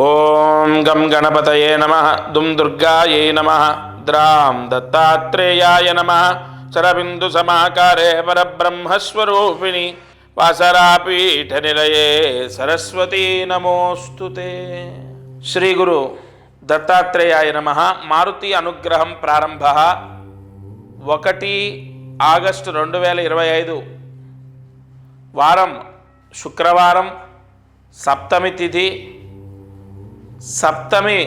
ఓం గం గణపతయే నమః దుం దుర్గాయై నమః ద్రాం దత్తాత్రేయాయ నమః శరబిందు సమాకారే పరబ్రహ్మస్వరూపిణి వాసరాపీఠ నిలయే సరస్వతీ నమోస్తుతే. శ్రీ గురు దత్తాత్రేయాయ నమః. మారుతి అనుగ్రహం ప్రారంభ 1 ఆగస్టు 2025 వారం శుక్రవారం, సప్తమి తిథి. సప్తమి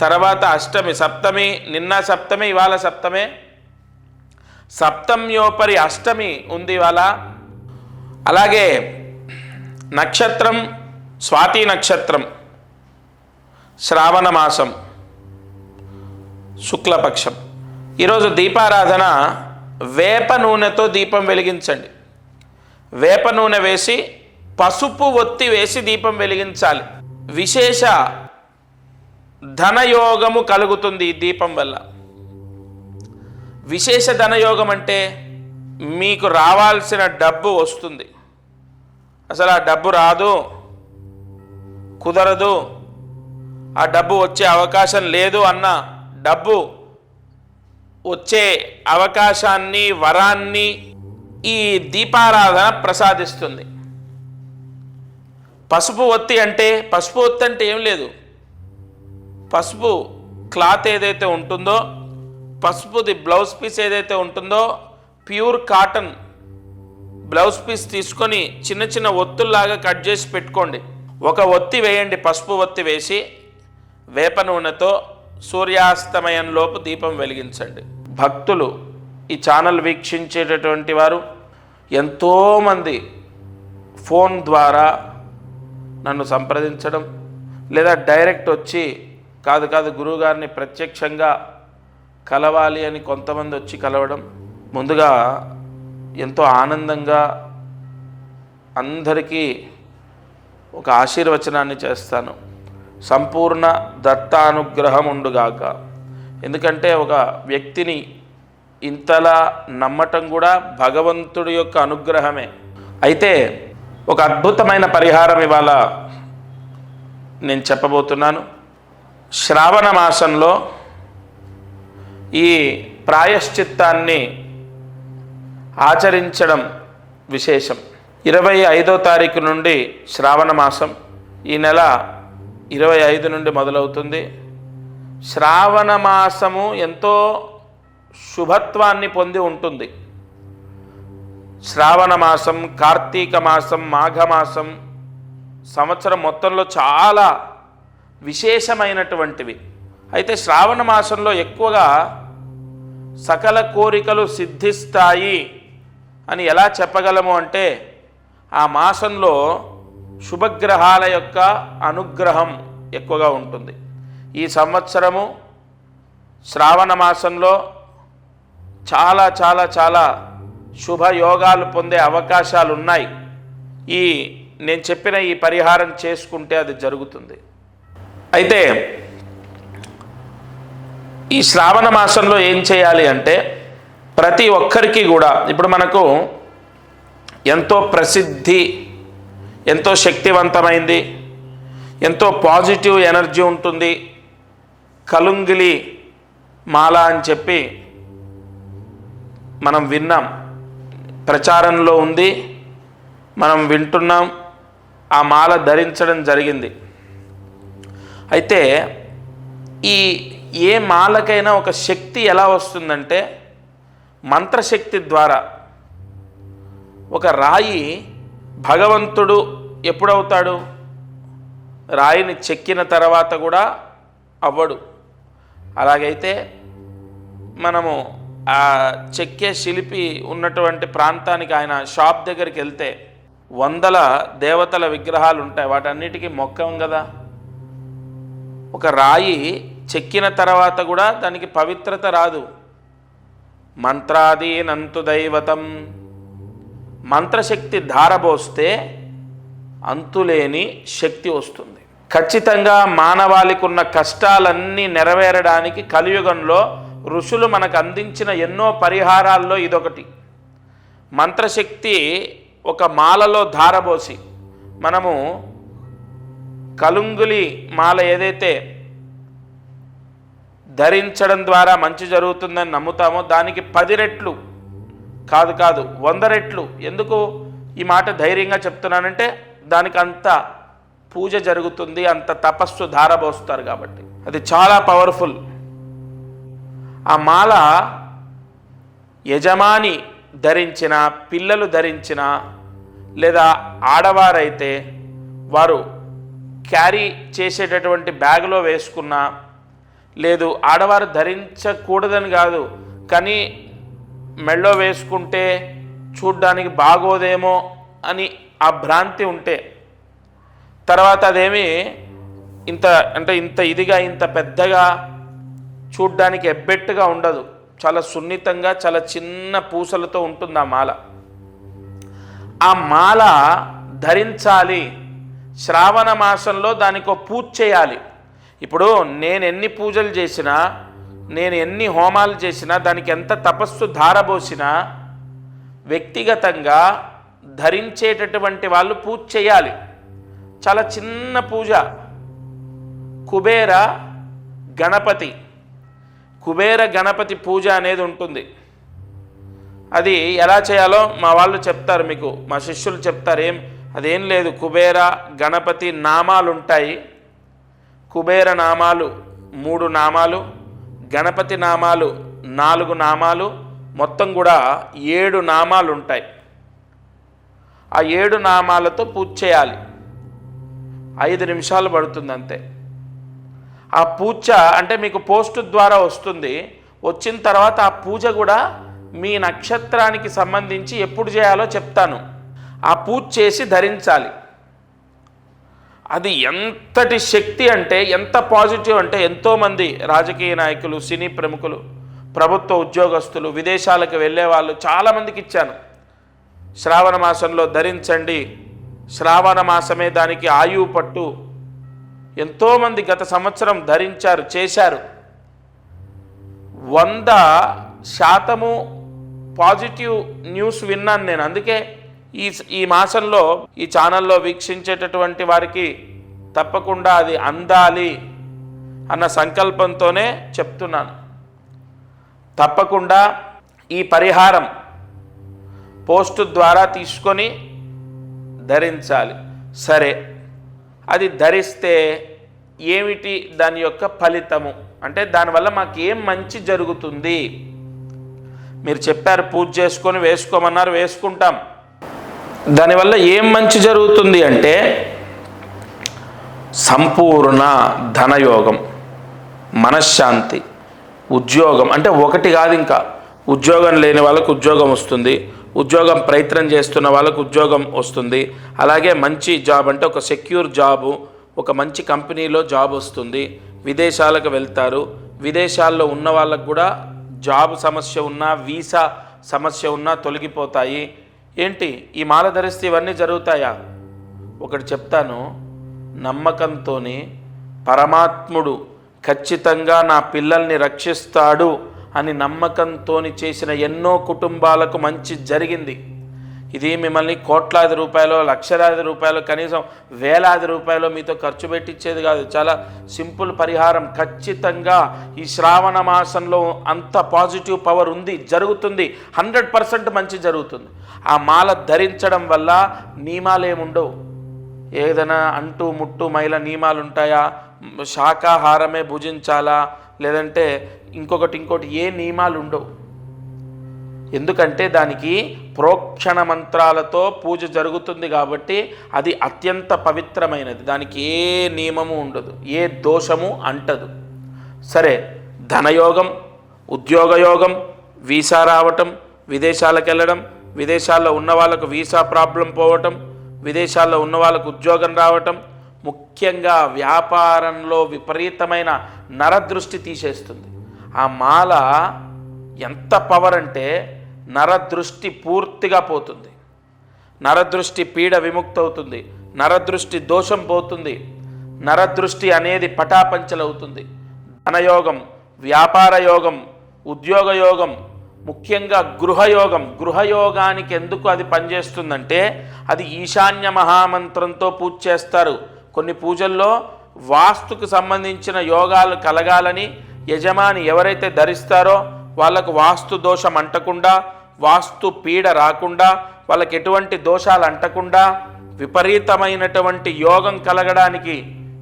తర్వాత అష్టమి. సప్తమి నిన్న సప్తమి, ఇవాళ సప్తమే. సప్తమ్యోపరి అష్టమి ఉంది ఇవాళ. అలాగే నక్షత్రం స్వాతి నక్షత్రం, శ్రావణ మాసం, శుక్లపక్షం. ఈరోజు దీపారాధన వేప నూనెతో దీపం వెలిగించండి. వేప నూనె వేసి పసుపు ఒత్తి వేసి దీపం వెలిగించాలి. విశేష ధనయోగము కలుగుతుంది ఈ దీపం వల్ల. విశేష ధనయోగం అంటే మీకు రావాల్సిన డబ్బు వస్తుంది. అసలు ఆ డబ్బు రాదు, కుదరదు, ఆ డబ్బు వచ్చే అవకాశం లేదు అన్న డబ్బు వచ్చే అవకాశాన్ని, వరాన్ని ఈ దీపారాధన ప్రసాదిస్తుంది. పసుపు ఒత్తి అంటే ఏం లేదు. పసుపు క్లాత్ ఏదైతే ఉంటుందో, పసుపుది బ్లౌజ్ పీస్ ఏదైతే ఉంటుందో, ప్యూర్ కాటన్ బ్లౌజ్ పీస్ తీసుకొని చిన్న చిన్న ఒత్తుల్లాగా కట్ చేసి పెట్టుకోండి. ఒక ఒత్తి వేయండి. పసుపు ఒత్తి వేసి వేప నూనెతో సూర్యాస్తమయంలోపు దీపం వెలిగించండి. భక్తులు, ఈ ఛానల్ వీక్షించేటటువంటి వారు ఎంతోమంది ఫోన్ ద్వారా నన్ను సంప్రదించడం, లేదా డైరెక్ట్ వచ్చి కాదు గురువుగారిని ప్రత్యక్షంగా కలవాలి అని కొంతమంది వచ్చి కలవడం. ముందుగా ఎంతో ఆనందంగా అందరికీ ఒక ఆశీర్వచనాన్ని చేస్తాను. సంపూర్ణ దత్తానుగ్రహం ఉండుగాక. ఎందుకంటే ఒక వ్యక్తిని ఇంతలా నమ్మటం కూడా భగవంతుడి యొక్క అనుగ్రహమే. అయితే ఒక అద్భుతమైన పరిహారం ఇవాళ నేను చెప్పబోతున్నాను. శ్రావణ మాసంలో ఈ ప్రాయశ్చిత్తాన్ని ఆచరించడం విశేషం. 25వ తారీఖు నుండి శ్రావణ మాసం, ఈ నెల 25 నుండి మొదలవుతుంది. శ్రావణ మాసము ఎంతో శుభత్వాన్ని పొంది ఉంటుంది. శ్రావణ మాసం, కార్తీక మాసం, మాఘమాసం సంవత్సరం మొత్తంలో చాలా విశేషమైనటువంటివి. అయితే శ్రావణ మాసంలో ఎక్కువగా సకల కోరికలు సిద్ధిస్తాయి అని ఎలా చెప్పగలము అంటే, ఆ మాసంలో శుభగ్రహాల యొక్క అనుగ్రహం ఎక్కువగా ఉంటుంది. ఈ సంవత్సరము శ్రావణ మాసంలో చాలా చాలా చాలా శుభయోగాలు పొందే అవకాశాలు ఉన్నాయి. నేను చెప్పిన ఈ పరిహారం చేసుకుంటే అది జరుగుతుంది. అయితే ఈ శ్రావణ మాసంలో ఏం చేయాలి అంటే, ప్రతి ఒక్కరికి కూడా ఇప్పుడు మనకు ఎంతో ప్రసిద్ధి, ఎంతో శక్తివంతమైంది, ఎంతో పాజిటివ్ ఎనర్జీ ఉంటుంది. కలుంగిలి మాల అని చెప్పి మనం విన్నాం, ప్రచారంలో ఉంది, మనం వింటున్నాం, ఆ మాల ధరించడం జరిగింది. అయితే ఏ మాలకైనా ఒక శక్తి ఎలా వస్తుందంటే, మంత్రశక్తి ద్వారా. ఒక రాయి భగవంతుడు ఎప్పుడవుతాడు? రాయిని చెక్కిన తర్వాత కూడా అవ్వడు. అలాగైతే మనము ఆ చెక్కే శిల్పి ఉన్నటువంటి ప్రాంతానికి, ఆయన షాప్ దగ్గరికి వెళ్తే 100 దేవతల విగ్రహాలు ఉంటాయి. వాటన్నిటికీ మొక్కం కదా. ఒక రాయి చెక్కిన తర్వాత కూడా దానికి పవిత్రత రాదు. మంత్రాదీనంతు దైవతం. మంత్రశక్తి ధారబోస్తే అంతులేని శక్తి వస్తుంది. ఖచ్చితంగా మానవాళికి ఉన్న కష్టాలన్నీ నెరవేరడానికి కలియుగంలో ఋషులు మనకు అందించిన ఎన్నో పరిహారాల్లో ఇదొకటి. మంత్రశక్తి ఒక మాలలో ధారబోసి మనము కలుంగులి మాల ఏదైతే ధరించడం ద్వారా మంచి జరుగుతుందని నమ్ముతామో దానికి 10 రెట్లు కాదు 100 రెట్లు. ఎందుకు ఈ మాట ధైర్యంగా చెప్తున్నానంటే దానికి అంత పూజ జరుగుతుంది, అంత తపస్సు ధారపోస్తారు కాబట్టి. అది చాలా పవర్ఫుల్. ఆ మాల యజమాని ధరించిన, పిల్లలు ధరించిన, లేదా ఆడవారైతే వారు క్యారీ చేసేటటువంటి బ్యాగులో వేసుకున్న, లేదు ఆడవారు ధరించకూడదని కాదు కానీ మెళ్ళో వేసుకుంటే చూడ్డానికి బాగోదేమో అని ఆ భ్రాంతి ఉంటే, తర్వాత అదేమి ఇంత ఇదిగా ఇంత పెద్దగా చూడ్డానికి ఎబ్బెట్టుగా ఉండదు, చాలా సున్నితంగా చాలా చిన్న పూసలతో ఉంటుంది ఆ మాల. ఆ మాల ధరించాలి. శ్రావణ మాసంలో దానికి ఒక పూజ చేయాలి. ఇప్పుడు నేను ఎన్ని పూజలు చేసినా, నేను ఎన్ని హోమాలు చేసినా, దానికి ఎంత తపస్సు ధారబోసినా వ్యక్తిగతంగా ధరించేటటువంటి వాళ్ళు పూజ చేయాలి. చాలా చిన్న పూజ. కుబేర గణపతి పూజ అనేది ఉంటుంది. అది ఎలా చేయాలో మా వాళ్ళు చెప్తారు, మీకు మా శిష్యులు చెప్తారు. అదేం లేదు, కుబేర గణపతి నామాలు ఉంటాయి. కుబేర నామాలు 3 నామాలు, గణపతి నామాలు 4 నామాలు, మొత్తం కూడా 7 నామాలు ఉంటాయి. ఆ 7 నామాలతో పూజ చేయాలి. 5 నిమిషాలు పడుతుంది అంతే. ఆ పూజ అంటే మీకు పోస్ట్ ద్వారా వస్తుంది. వచ్చిన తర్వాత ఆ పూజ కూడా మీ నక్షత్రానికి సంబంధించి ఎప్పుడు చేయాలో చెప్తాను. ఆ పూజ చేసి ధరించాలి. అది ఎంతటి శక్తి అంటే, ఎంత పాజిటివ్ అంటే, ఎంతోమంది రాజకీయ నాయకులు, సినీ ప్రముఖులు, ప్రభుత్వ ఉద్యోగస్తులు, విదేశాలకు వెళ్ళే వాళ్ళు చాలామందికి ఇచ్చాను. శ్రావణ మాసంలో ధరించండి, శ్రావణ మాసమే దానికి ఆయువు పట్టు. ఎంతోమంది గత సంవత్సరం ధరించారు, చేశారు. 100% పాజిటివ్ న్యూస్ విన్నాను నేను. అందుకే ఈ మాసంలో ఈ ఛానల్లో వీక్షించేటటువంటి వారికి తప్పకుండా అది అందాలి అన్న సంకల్పంతోనే చెప్తున్నాను. తప్పకుండా ఈ పరిహారం పోస్ట్ ద్వారా తీసుకొని ధరించాలి. సరే, అది ధరిస్తే ఏమిటి దాని యొక్క ఫలితము అంటే, దానివల్ల మాకు ఏం మంచి జరుగుతుంది? మీరు చెప్పారు పూజ చేసుకొని వేసుకోమన్నారు, వేసుకుంటాం. దానివల్ల ఏం మంచి జరుగుతుంది అంటే, సంపూర్ణ ధనయోగం, మనశ్శాంతి, ఉద్యోగం. అంటే ఒకటి కాదు, ఇంకా ఉద్యోగం లేని వాళ్ళకు ఉద్యోగం వస్తుంది, ఉద్యోగం ప్రయత్నం చేస్తున్న వాళ్ళకు ఉద్యోగం వస్తుంది. అలాగే మంచి జాబ్ అంటే ఒక సెక్యూర్ జాబు, ఒక మంచి కంపెనీలో జాబ్ వస్తుంది. విదేశాలకు వెళ్తారు. విదేశాల్లో ఉన్న వాళ్ళకు కూడా జాబ్ సమస్య ఉన్నా, వీసా సమస్య ఉన్నా తొలగిపోతాయి. ఏంటి ఈ మాల ధరిస్తే ఇవన్నీ జరుగుతాయా? ఒకటి చెప్తాను, నమ్మకంతో పరమాత్ముడు ఖచ్చితంగా నా పిల్లల్ని రక్షిస్తాడు అని నమ్మకంతో చేసిన ఎన్నో కుటుంబాలకు మంచి జరిగింది. ఇది మిమ్మల్ని కోట్లాది రూపాయలు, లక్షలాది రూపాయలు, కనీసం వేలాది రూపాయలు మీతో ఖర్చు పెట్టించేది కాదు. చాలా సింపుల్ పరిహారం. ఖచ్చితంగా ఈ శ్రావణ మాసంలో అంత పాజిటివ్ పవర్ ఉంది, జరుగుతుంది. 100% మంచి జరుగుతుంది. ఆ మాల ధరించడం వల్ల నియమాలు ఏముండవు. ఏదైనా అంటూ ముట్టు మైల నియమాలు ఉంటాయా? శాకాహారమే భుజించాలా, లేదంటే ఇంకోటి ఏ నియమాలు ఉండవు. ఎందుకంటే దానికి ప్రోక్షణ మంత్రాలతో పూజ జరుగుతుంది కాబట్టి అది అత్యంత పవిత్రమైనది. దానికి ఏ నియమము ఉండదు, ఏ దోషము అంటదు. సరే, ధనయోగం, ఉద్యోగయోగం, వీసా రావటం, విదేశాలకు వెళ్ళడం, విదేశాల్లో ఉన్న వాళ్ళకు వీసా ప్రాబ్లం పోవటం, విదేశాల్లో ఉన్న వాళ్ళకు ఉద్యోగం రావటం, ముఖ్యంగా వ్యాపారంలో విపరీతమైన నరదృష్టి తీసేస్తుంది. ఆ మాల ఎంత పవర్ అంటే, నరదృష్టి పూర్తిగా పోతుంది, నరదృష్టి పీడ విముక్తి అవుతుంది, నరదృష్టి దోషం పోతుంది, నరదృష్టి అనేది పటాపంచలవుతుంది. ధనయోగం, వ్యాపార యోగం, ఉద్యోగ యోగం, ముఖ్యంగా గృహయోగం. గృహయోగానికి ఎందుకు అది పనిచేస్తుందంటే, అది ఈశాన్య మహామంత్రంతో పూజ చేస్తారు. కొన్ని పూజల్లో వాస్తుకు సంబంధించిన యోగాలు కలగాలని యజమాని ఎవరైతే ధరిస్తారో వాళ్ళకు వాస్తు దోషం అంటకుండా, వాస్తు పీడ రాకుండా, వాళ్ళకి ఎటువంటి దోషాలు అంటకుండా విపరీతమైనటువంటి యోగం కలగడానికి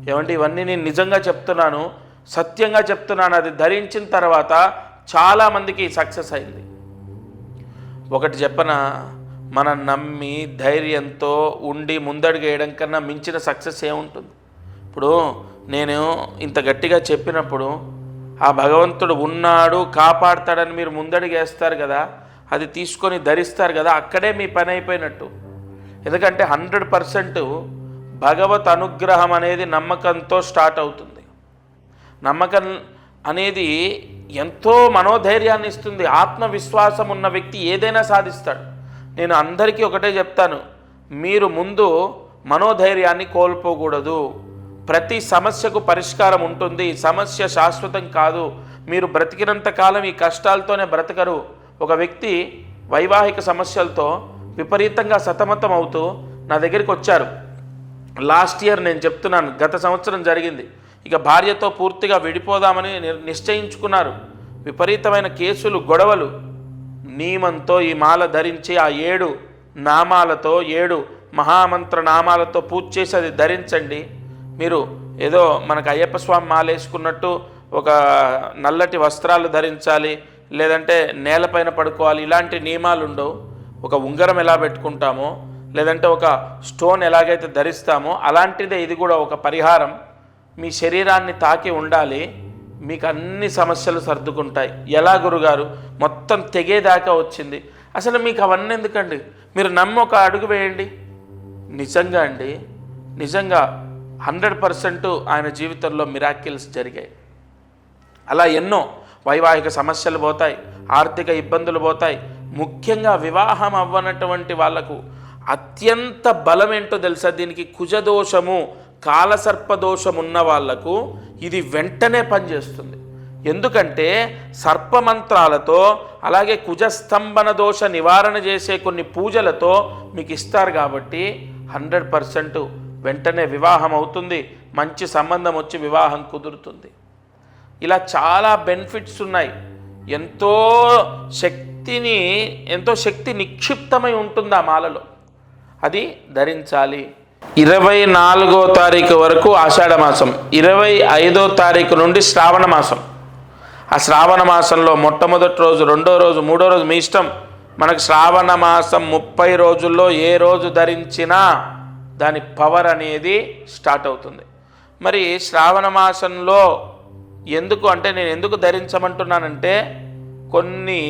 ఏమంటే ఇవన్నీ నేను నిజంగా చెప్తున్నాను, సత్యంగా చెప్తున్నాను. అది ధరించిన తర్వాత చాలామందికి సక్సెస్ అయింది. ఒకటి చెప్పన, మనం నమ్మి ధైర్యంతో ఉండి ముందడుగు వేయడం కన్నా మించిన సక్సెస్ ఏముంటుంది? ఇప్పుడు నేను ఇంత గట్టిగా చెప్పినప్పుడు ఆ భగవంతుడు ఉన్నాడు కాపాడతాడని మీరు ముందడుగు వేస్తారు కదా, అది తీసుకొని ధరిస్తారు కదా, అక్కడే మీ పని అయిపోయినట్టు. ఎందుకంటే 100% భగవత్ అనుగ్రహం అనేది నమ్మకంతో స్టార్ట్ అవుతుంది. నమ్మకం అనేది ఎంతో మనోధైర్యాన్ని ఇస్తుంది. ఆత్మవిశ్వాసం ఉన్న వ్యక్తి ఏదైనా సాధిస్తాడు. నేను అందరికీ ఒకటే చెప్తాను, మీరు ముందు మనోధైర్యాన్ని కోల్పోకూడదు. ప్రతి సమస్యకు పరిష్కారం ఉంటుంది. సమస్య శాశ్వతం కాదు. మీరు బ్రతికినంత కాలం ఈ కష్టాలతోనే బ్రతకరు. ఒక వ్యక్తి వైవాహిక సమస్యలతో విపరీతంగా సతమతం అవుతూ నా దగ్గరికి వచ్చారు. లాస్ట్ ఇయర్ నేను చెప్తున్నాను, గత సంవత్సరం జరిగింది. ఇక భార్యతో పూర్తిగా విడిపోదామని నిశ్చయించుకున్నారు. విపరీతమైన కేసులు, గొడవలు. నియమంతో ఈ మాల ధరించి ఆ 7 నామాలతో 7 మహామంత్ర నామాలతో పూజ చేసి అది ధరించండి. మీరు ఏదో మనకు అయ్యప్ప స్వామి మాల వేసుకున్నట్టు ఒక నల్లటి వస్త్రాలు ధరించాలి, లేదంటే నేలపైన పడుకోవాలి, ఇలాంటి నియమాలు ఉండవు. ఒక ఉంగరం ఎలా పెట్టుకుంటామో, లేదంటే ఒక స్టోన్ ఎలాగైతే ధరిస్తామో అలాంటిదే ఇది కూడా ఒక పరిహారం. మీ శరీరాన్ని తాకి ఉండాలి, మీకు అన్ని సమస్యలు సర్దుకుంటాయి. ఎలా గురుగారు, మొత్తం తెగేదాకా వచ్చింది. అసలు మీకు అవన్నీ ఎందుకండి? మీరు నమ్మి ఒక అడుగు వేయండి. నిజంగా అండి, నిజంగా 100% ఆయన జీవితంలో మిరాకిల్స్ జరిగాయి. అలా ఎన్నో వైవాహిక సమస్యలు పోతాయి, ఆర్థిక ఇబ్బందులు పోతాయి. ముఖ్యంగా వివాహం అవ్వనటువంటి వాళ్లకు అత్యంత బలం ఏంటో తెలుసా? దీనికి కుజదోషము, కాలసర్పదోషం ఉన్న వాళ్లకు ఇది వెంటనే పనిచేస్తుంది. ఎందుకంటే సర్పమంత్రాలతో, అలాగే కుజస్తంభన దోష నివారణ చేసే కొన్ని పూజలతో మీకు ఇస్తారు. కాబట్టి 100% వెంటనే వివాహం అవుతుంది, మంచి సంబంధం వచ్చి వివాహం కుదురుతుంది. ఇలా చాలా బెనిఫిట్స్ ఉన్నాయి. ఎంతో శక్తి నిక్షిప్తమై ఉంటుంది ఆ మాలలో. అది ధరించాలి. 24వ తారీఖు వరకు ఆషాఢ మాసం, 25వ తారీఖు నుండి శ్రావణ మాసం. ఆ శ్రావణ మాసంలో మొట్టమొదటి రోజు, రెండో రోజు, మూడో రోజు మీ ఇష్టం. మనకు శ్రావణ మాసం 30 రోజుల్లో ఏ రోజు ధరించినా దాని పవర్ అనేది స్టార్ట్ అవుతుంది. మరి శ్రావణ మాసంలో ఎందుకు అంటే, నేను ఎందుకు ధరించమంటున్నానంటే, కొన్ని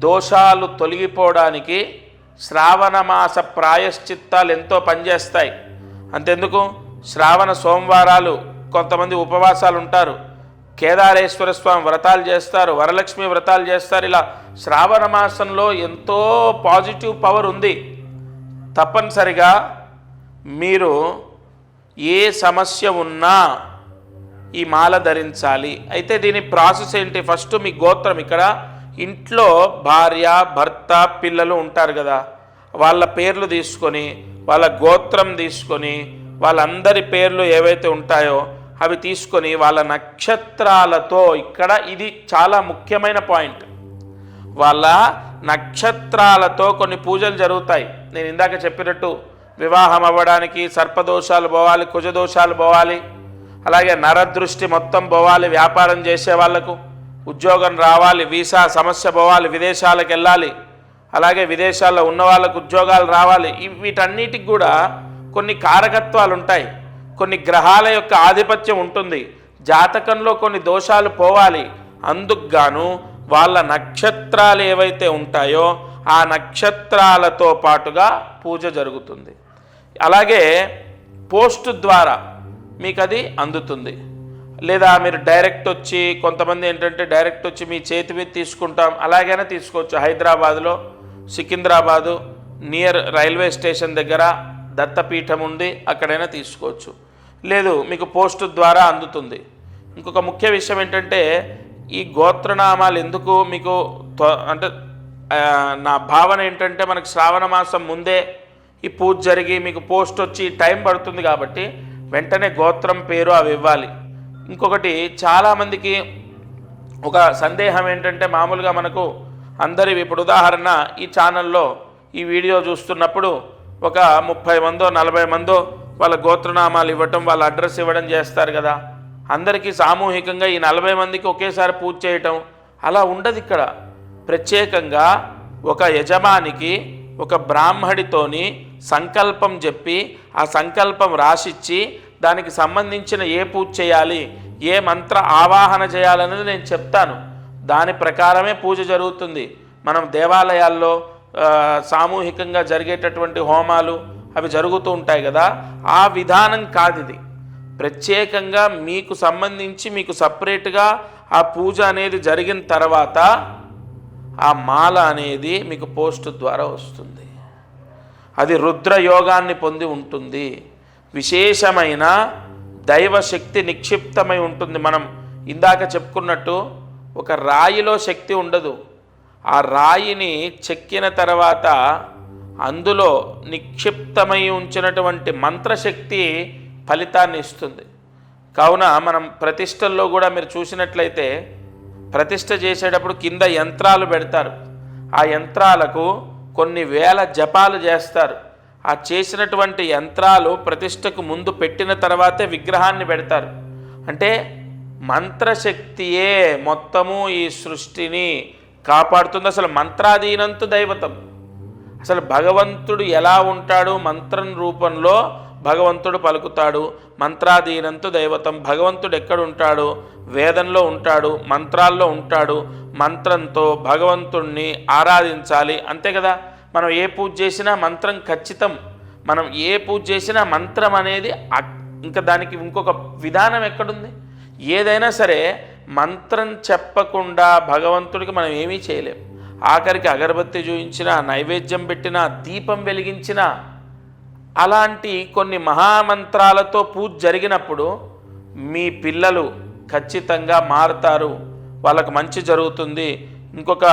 దోషాలు తొలగిపోవడానికి శ్రావణ మాస ప్రాయశ్చిత్తాలు ఎంతో పనిచేస్తాయి. అంతెందుకు, శ్రావణ సోమవారాలు కొంతమంది ఉపవాసాలు ఉంటారు, కేదారేశ్వర స్వామి వ్రతాలు చేస్తారు, వరలక్ష్మి వ్రతాలు చేస్తారు. ఇలా శ్రావణ మాసంలో ఎంతో పాజిటివ్ పవర్ ఉంది. తప్పనిసరిగా మీరు ఏ సమస్య ఉన్నా ఈ మాల ధరించాలి. అయితే దీని ప్రాసెస్ ఏంటి? ఫస్ట్ మీ గోత్రం, ఇక్కడ ఇంట్లో భార్య, భర్త, పిల్లలు ఉంటారు కదా, వాళ్ళ పేర్లు తీసుకొని, వాళ్ళ గోత్రం తీసుకొని, వాళ్ళందరి పేర్లు ఏవైతే ఉంటాయో అవి తీసుకొని వాళ్ళ నక్షత్రాలతో, ఇక్కడ ఇది చాలా ముఖ్యమైన పాయింట్, వాళ్ళ నక్షత్రాలతో కొన్ని పూజలు జరుగుతాయి. నేను ఇందాక చెప్పినట్టు వివాహం అవ్వడానికి సర్పదోషాలు పోవాలి, కుజదోషాలు పోవాలి, అలాగే నరదృష్టి మొత్తం పోవాలి, వ్యాపారం చేసే వాళ్లకు ఉద్యోగం రావాలి, వీసా సమస్య పోవాలి, విదేశాలకు వెళ్ళాలి, అలాగే విదేశాల్లో ఉన్న వాళ్ళకు ఉద్యోగాలు రావాలి. వీటన్నిటికి కూడా కొన్ని కారకత్వాలు ఉంటాయి, కొన్ని గ్రహాల యొక్క ఆధిపత్యం ఉంటుంది. జాతకంలో కొన్ని దోషాలు పోవాలి. అందుకు గాను వాళ్ళ నక్షత్రాలు ఏవైతే ఉంటాయో ఆ నక్షత్రాలతో పాటుగా పూజ జరుగుతుంది. అలాగే పోస్ట్ ద్వారా మీకు అది అందుతుంది. లేదా మీరు డైరెక్ట్ వచ్చి, కొంతమంది ఏంటంటే డైరెక్ట్ వచ్చి మీ చేతి మీద తీసుకుంటాం, అలాగైనా తీసుకోవచ్చు. హైదరాబాదులో, సికింద్రాబాదు నియర్ రైల్వే స్టేషన్ దగ్గర దత్తపీఠం ఉంది, అక్కడైనా తీసుకోవచ్చు. లేదు మీకు పోస్ట్ ద్వారా అందుతుంది. ఇంకొక ముఖ్య విషయం ఏంటంటే, ఈ గోత్రనామాలు ఎందుకు మీకు అంటే నా భావన ఏంటంటే, మనకు శ్రావణ మాసం ముందే ఈ పూజ జరిగి మీకు పోస్ట్ వచ్చి టైం పడుతుంది. కాబట్టి వెంటనే గోత్రం పేరు అవి ఇవ్వాలి. ఇంకొకటి చాలామందికి ఒక సందేహం ఏంటంటే, మామూలుగా మనకు అందరి ఇప్పుడు ఉదాహరణ ఈ ఛానల్లో ఈ వీడియో చూస్తున్నప్పుడు ఒక 30 మందో 40 మందో వాళ్ళ గోత్రనామాలు ఇవ్వటం, వాళ్ళ అడ్రస్ ఇవ్వడం చేస్తారు కదా. అందరికీ సామూహికంగా ఈ 40 మందికి ఒకేసారి పూజ చేయటం అలా ఉండదు. ఇక్కడ ప్రత్యేకంగా ఒక యజమానికి ఒక బ్రాహ్మడితోని సంకల్పం చెప్పి ఆ సంకల్పం రాసిచ్చి దానికి సంబంధించిన ఏ పూజ చేయాలి, ఏ మంత్ర ఆవాహన చేయాలనేది నేను చెప్తాను. దాని ప్రకారమే పూజ జరుగుతుంది. మనం దేవాలయాల్లో సామూహికంగా జరిగేటటువంటి హోమాలు అవి జరుగుతూ ఉంటాయి కదా, ఆ విధానం కాదు ఇది. ప్రత్యేకంగా మీకు సంబంధించి మీకు సపరేట్గా ఆ పూజ అనేది జరిగిన తర్వాత ఆ మాల అనేది మీకు పోస్ట్ ద్వారా వస్తుంది. అది రుద్రయోగాన్ని పొంది ఉంటుంది. విశేషమైన దైవశక్తి నిక్షిప్తమై ఉంటుంది. మనం ఇందాక చెప్పుకున్నట్టు ఒక రాయిలో శక్తి ఉండదు. ఆ రాయిని చెక్కిన తర్వాత అందులో నిక్షిప్తమై ఉంచినటువంటి మంత్రశక్తి ఫలితాన్ని ఇస్తుంది. కావున మనం ప్రతిష్టల్లో కూడా మీరు చూసినట్లయితే ప్రతిష్ట చేసేటప్పుడు కింద యంత్రాలు పెడతారు. ఆ యంత్రాలకు కొన్ని వేల జపాలు చేస్తారు. ఆ చేసినటువంటి యంత్రాలు ప్రతిష్టకు ముందు పెట్టిన తర్వాతే విగ్రహాన్ని పెడతారు. అంటే మంత్రశక్తియే మొత్తము ఈ సృష్టిని కాపాడుతుంది. అసలు మంత్రాధీనంతు దైవతం. అసలు భగవంతుడు ఎలా ఉంటాడు? మంత్రం రూపంలో భగవంతుడు పలుకుతాడు. మంత్రాధీనంతు దైవతం. భగవంతుడు ఎక్కడుంటాడు? వేదంలో ఉంటాడు, మంత్రాల్లో ఉంటాడు. మంత్రంతో భగవంతుణ్ణి ఆరాధించాలి, అంతే కదా. మనం ఏ పూజ చేసినా మంత్రం ఖచ్చితం. మనం ఏ పూజ చేసినా మంత్రం అనేది ఇంకా దానికి ఇంకొక విధానం ఎక్కడుంది? ఏదైనా సరే మంత్రం చెప్పకుండా భగవంతుడికి మనం ఏమీ చేయలేం. ఆఖరికి అగరబత్తి చూయించినా, నైవేద్యం పెట్టినా, దీపం వెలిగించినా, అలాంటి కొన్ని మహామంత్రాలతో పూజ జరిగినప్పుడు మీ పిల్లలు ఖచ్చితంగా మారుతారు, వాళ్ళకు మంచి జరుగుతుంది. ఇంకొక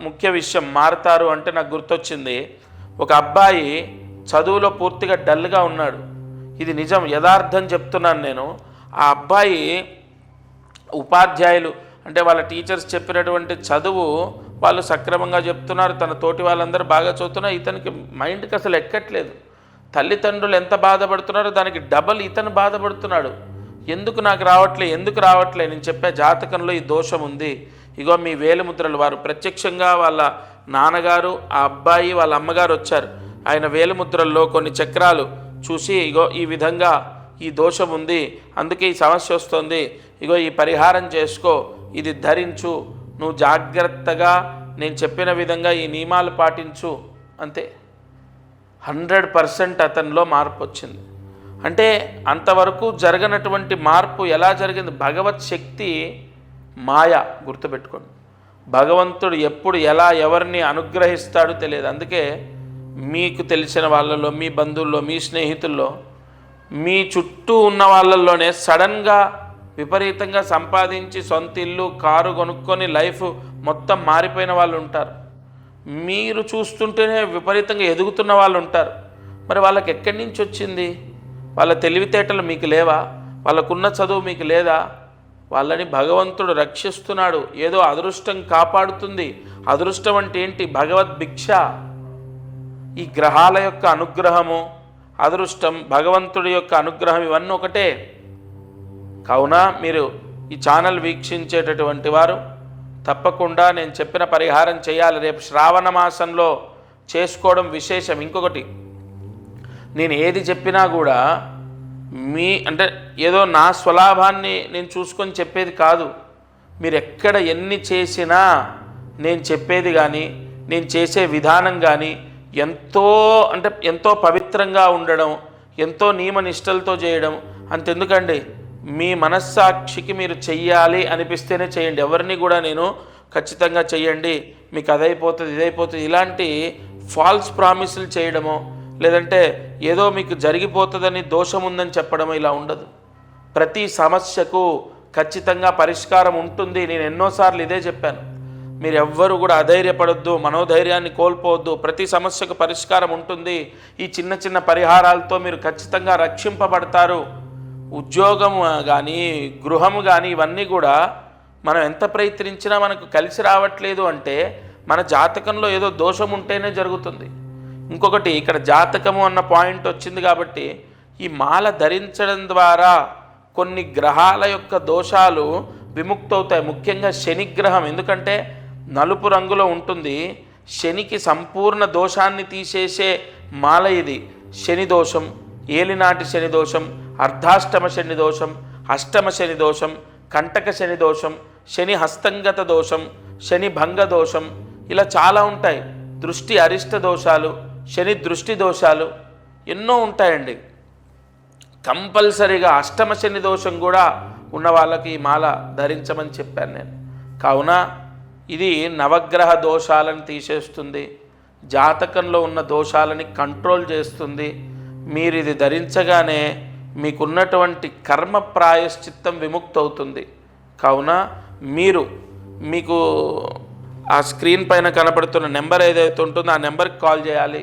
ముఖ్య విషయం, మారుతారు అంటే నాకు గుర్తొచ్చింది. ఒక అబ్బాయి చదువులో పూర్తిగా డల్గా ఉన్నాడు. ఇది నిజం, యథార్థం చెప్తున్నాను నేను. ఆ అబ్బాయి ఉపాధ్యాయులు అంటే వాళ్ళ టీచర్స్ చెప్పినటువంటి చదువు వాళ్ళు సక్రమంగా చెప్తున్నారు, తన తోటి వాళ్ళందరూ బాగా చదువుతున్నారు. ఇతనికి మైండ్కి అసలు ఎక్కట్లేదు. తల్లిదండ్రులు ఎంత బాధపడుతున్నారో దానికి డబల్ ఇతను బాధపడుతున్నాడు. ఎందుకు నాకు రావట్లే, ఎందుకు రావట్లే? నేను చెప్పే జాతకంలో ఈ దోషం ఉంది. ఇగో మీ వేలిముద్రలు. వారు ప్రత్యక్షంగా వాళ్ళ నాన్నగారు, ఆ అబ్బాయి, వాళ్ళ అమ్మగారు వచ్చారు. ఆయన వేలిముద్రల్లో కొన్ని చక్రాలు చూసి, ఇగో ఈ విధంగా ఈ దోషం ఉంది, అందుకే ఈ సమస్య వస్తుంది, ఇగో ఈ పరిహారం చేసుకో, ఇది ధరించు, నువ్వు జాగ్రత్తగా నేను చెప్పిన విధంగా ఈ నియమాలు పాటించు, అంతే. 100% అతనిలో మార్పు వచ్చింది. అంటే అంతవరకు జరగనటువంటి మార్పు ఎలా జరిగింది? భగవత్ శక్తి మాయ, గుర్తుపెట్టుకోండి. భగవంతుడు ఎప్పుడు ఎలా ఎవరిని అనుగ్రహిస్తాడో తెలియదు. అందుకే మీకు తెలిసిన వాళ్ళలో, మీ బంధువుల్లో, మీ స్నేహితుల్లో, మీ చుట్టూ ఉన్న వాళ్ళల్లోనే సడన్గా విపరీతంగా సంపాదించి సొంత ఇల్లు, కారు కొనుక్కొని లైఫ్ మొత్తం మారిపోయిన వాళ్ళు ఉంటారు. మీరు చూస్తుంటేనే విపరీతంగా ఎదుగుతున్న వాళ్ళు ఉంటారు. మరి వాళ్ళకి ఎక్కడి నుంచి వచ్చింది? వాళ్ళ తెలివితేటలు మీకు లేవా? వాళ్ళకున్న చదువు మీకు లేదా? వాళ్ళని భగవంతుడు రక్షిస్తున్నాడు. ఏదో అదృష్టం కాపాడుతుంది. అదృష్టం అంటే ఏంటి? భగవద్ భిక్ష. ఈ గ్రహాల యొక్క అనుగ్రహము, అదృష్టం, భగవంతుడి యొక్క అనుగ్రహం, ఇవన్నీ ఒకటే. కావున మీరు ఈ ఛానల్ వీక్షించేటటువంటి వారు తప్పకుండా నేను చెప్పిన పరిహారం చేయాలి. రేపు శ్రావణ మాసంలో చేసుకోవడం విశేషం. ఇంకొకటి, నేను ఏది చెప్పినా కూడా అంటే ఏదో నా స్వలాభాన్ని నేను చూసుకొని చెప్పేది కాదు. మీరు ఎక్కడ ఎన్ని చేసినా నేను చెప్పేది కానీ, నేను చేసే విధానం కానీ ఎంతో పవిత్రంగా ఉండడం, ఎంతో నియమనిష్టలతో చేయడం. అంతెందుకండి, మీ మనస్సాక్షికి మీరు చెయ్యాలి అనిపిస్తేనే చేయండి. ఎవరిని కూడా నేను ఖచ్చితంగా చెయ్యండి, మీకు అదైపోతుంది, ఇదైపోతుంది, ఇలాంటి ఫాల్స్ ప్రామిసులు చేయడమో, లేదంటే ఏదో మీకు జరిగిపోతుందని, దోషం ఉందని చెప్పడమో ఇలా ఉండదు. ప్రతి సమస్యకు ఖచ్చితంగా పరిష్కారం ఉంటుంది. నేను ఎన్నోసార్లు ఇదే చెప్పాను. మీరు ఎవ్వరూ కూడా అధైర్యపడొద్దు, మనోధైర్యాన్ని కోల్పోవద్దు. ప్రతి సమస్యకు పరిష్కారం ఉంటుంది. ఈ చిన్న చిన్న పరిహారాలతో మీరు ఖచ్చితంగా రక్షింపబడతారు. ఉద్యోగం కానీ గృహము కానీ ఇవన్నీ కూడా మనం ఎంత ప్రయత్నించినా మనకు కలిసి రావట్లేదు అంటే మన జాతకంలో ఏదో దోషం ఉంటేనే జరుగుతుంది. ఇంకొకటి ఇక్కడ జాతకము అన్న పాయింట్ వచ్చింది కాబట్టి ఈ మాల ధరించడం ద్వారా కొన్ని గ్రహాల యొక్క దోషాలు విముక్తవుతాయి. ముఖ్యంగా శనిగ్రహం, ఎందుకంటే నలుపు రంగులో ఉంటుంది. శనికి సంపూర్ణ దోషాన్ని తీసేసే మాల ఇది. శని దోషం, ఏలినాటి శని దోషం, అర్ధాష్టమ శని దోషం, అష్టమ శని దోషం, కంటక శని దోషం, శని హస్తంగత దోషం, శని భంగ దోషం, ఇలా చాలా ఉంటాయి. దృష్టి అరిష్ట దోషాలు, శని దృష్టి దోషాలు ఎన్నో ఉంటాయండి. కంపల్సరీగా అష్టమ శని దోషం కూడా ఉన్న వాళ్ళకి ఈ మాల ధరించమని చెప్పాను నేను. కావున ఇది నవగ్రహ దోషాలను తీసేస్తుంది, జాతకంలో ఉన్న దోషాలని కంట్రోల్ చేస్తుంది. మీరు ఇది ధరించగానే మీకున్నటువంటి కర్మ ప్రాయశ్చిత్తం విముక్తవుతుంది. కావున మీకు ఆ స్క్రీన్ పైన కనపడుతున్న నెంబర్ ఏదైతే ఉంటుందో ఆ నెంబర్కి కాల్ చేయాలి.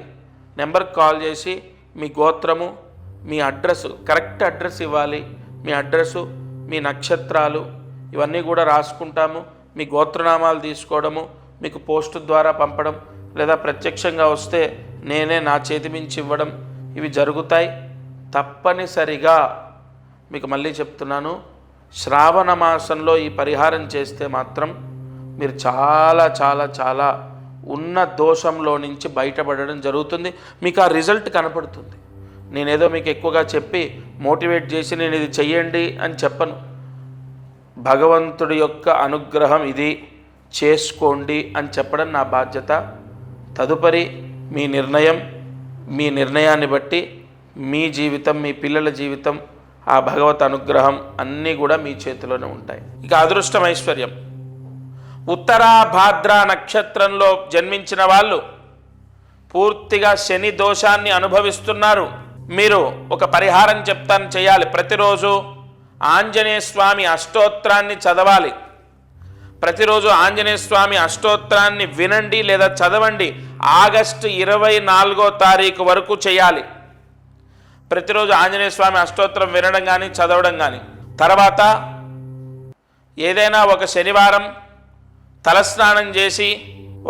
నెంబర్కి కాల్ చేసి మీ గోత్రము, మీ అడ్రస్, కరెక్ట్ అడ్రస్ ఇవ్వాలి. మీ అడ్రస్సు, మీ నక్షత్రాలు ఇవన్నీ కూడా రాసుకుంటాము. మీ గోత్రనామాలు తీసుకోవడము, మీకు పోస్ట్ ద్వారా పంపడం, లేదా ప్రత్యక్షంగా వస్తే నేనే నా చేతి మించి ఇవ్వడం, ఇవి జరుగుతాయి. తప్పనిసరిగా మీకు మళ్ళీ చెప్తున్నాను, శ్రావణ మాసంలో ఈ పరిహారం చేస్తే మాత్రం మీరు చాలా చాలా చాలా ఉన్న దోషంలో నుంచి బయటపడడం జరుగుతుంది. మీకు ఆ రిజల్ట్ కనపడుతుంది. నేనేదో మీకు ఎక్కువగా చెప్పి మోటివేట్ చేసి నేను ఇది చెయ్యండి అని చెప్పను. భగవంతుడి యొక్క అనుగ్రహం ఇది, చేసుకోండి అని చెప్పడం నా బాధ్యత. తదుపరి మీ నిర్ణయాన్ని బట్టి మీ జీవితం, మీ పిల్లల జీవితం, ఆ భగవత్ అనుగ్రహం అన్నీ కూడా మీ చేతిలోనే ఉంటాయి. ఇక అదృష్టం, ఐశ్వర్యం. ఉత్తరాభాద్ర నక్షత్రంలో జన్మించిన వాళ్ళు పూర్తిగా శని దోషాన్ని అనుభవిస్తున్నారు. మీరు ఒక పరిహారం చెప్తాను, చేయాలి. ప్రతిరోజు ఆంజనేయ స్వామి అష్టోత్తరాన్ని చదవాలి. ప్రతిరోజు ఆంజనేయ స్వామి అష్టోత్తరాన్ని వినండి లేదా చదవండి. ఆగస్టు 24వ తారీఖు వరకు చేయాలి. ప్రతిరోజు ఆంజనేయ స్వామి అష్టోత్తరం వినడం కానీ చదవడం కానీ. తర్వాత ఏదైనా ఒక శనివారం తలస్నానం చేసి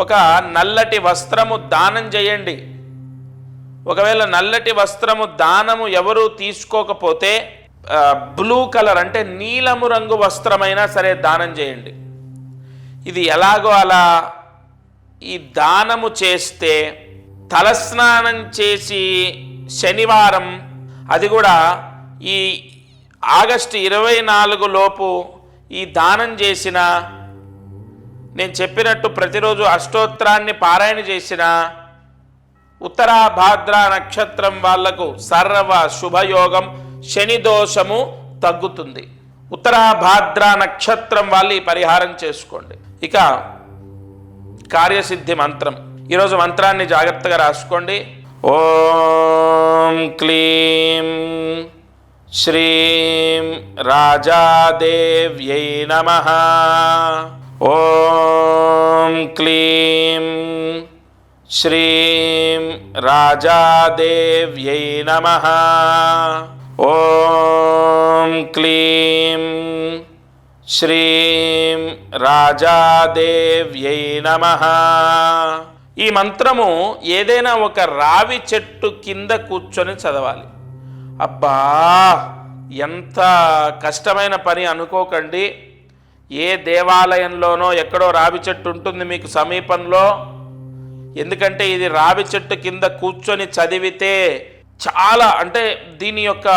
ఒక నల్లటి వస్త్రము దానం చేయండి. ఒకవేళ నల్లటి వస్త్రము దానము ఎవరు తీసుకోకపోతే బ్లూ కలర్ అంటే నీలము రంగు వస్త్రమైనా సరే దానం చేయండి. ఇది ఎలాగో అలా ఈ దానము చేస్తే తలస్నానం చేసి శనివారం, అది కూడా ఈ ఆగస్టు 24 లోపు ఈ దానం చేసిన, నేను చెప్పినట్టు ప్రతిరోజు అష్టోత్తరాన్ని పారాయణ చేసిన ఉత్తరాభాద్ర నక్షత్రం వాళ్లకు సర్వ శుభయోగం, శని దోషము తగ్గుతుంది. ఉత్తరాభాద్ర నక్షత్రం వాళ్ళు ఈ పరిహారం చేసుకోండి. ఇక కార్యసిద్ధి మంత్రం. ఈరోజు మంత్రాన్ని జాగ్రత్తగా రాసుకోండి. ఓం క్లీం శ్రీం రాజాదేవ్యై నమః. ఓం క్లీం శ్రీం రాజాదేవ్యై నమః. ఓం క్లీం శ్రీం రాజాదేవ్యై నమః. ఈ మంత్రము ఏదైనా ఒక రావి చెట్టు కింద కూర్చొని చదవాలి. అబ్బా, ఎంత కష్టమైన పని అనుకోకండి. ఏ దేవాలయంలోనో ఎక్కడో రావి చెట్టు ఉంటుంది మీకు సమీపంలో. ఎందుకంటే ఇది రావి చెట్టు కింద కూర్చొని చదివితే చాలా, అంటే దీని యొక్క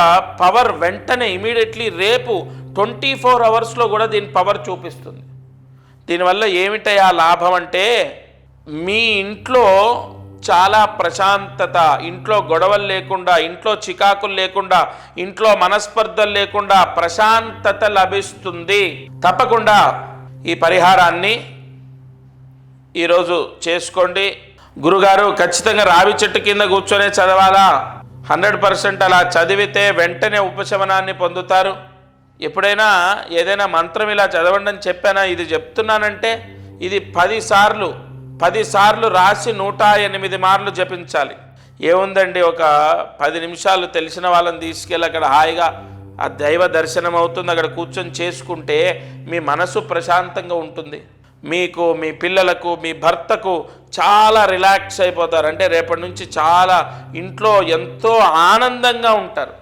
పవర్ వెంటనే ఇమీడియట్లీ రేపు 24 అవర్స్లో కూడా దీని పవర్ చూపిస్తుంది. దీనివల్ల ఏమిటయా లాభం అంటే, మీ ఇంట్లో చాలా ప్రశాంతత, ఇంట్లో గొడవలు లేకుండా, ఇంట్లో చికాకులు లేకుండా, ఇంట్లో మనస్పర్ధలు లేకుండా ప్రశాంతత లభిస్తుంది. తప్పకుండా ఈ పరిహారాన్ని ఈరోజు చేసుకోండి. గురుగారు ఖచ్చితంగా రావి చెట్టు కింద కూర్చొనే చదవాలా? 100% అలా చదివితే వెంటనే ఉపశమనాన్ని పొందుతారు. ఎప్పుడైనా ఏదైనా మంత్రం ఇలా చదవండి అని చెప్పానా? ఇది చెప్తున్నానంటే ఇది 10 సార్లు రాసి 108 మార్లు జపించాలి. ఏముందండి, ఒక 10 నిమిషాలు తెలిసిన వాళ్ళని తీసుకెళ్ళి అక్కడ హాయిగా ఆ దైవ దర్శనం అవుతుంది. అక్కడ కూర్చొని చేసుకుంటే మీ మనసు ప్రశాంతంగా ఉంటుంది. మీకు, మీ పిల్లలకు, మీ భర్తకు చాలా రిలాక్స్ అయిపోతారు. అంటే రేపటి నుంచి చాలా ఇంట్లో ఎంతో ఆనందంగా ఉంటారు.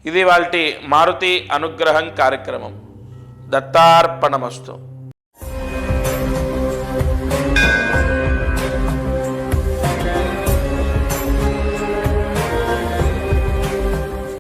ఇది వాళ్ళ మారుతి అనుగ్రహం కార్యక్రమం. దత్తార్పణమస్తు.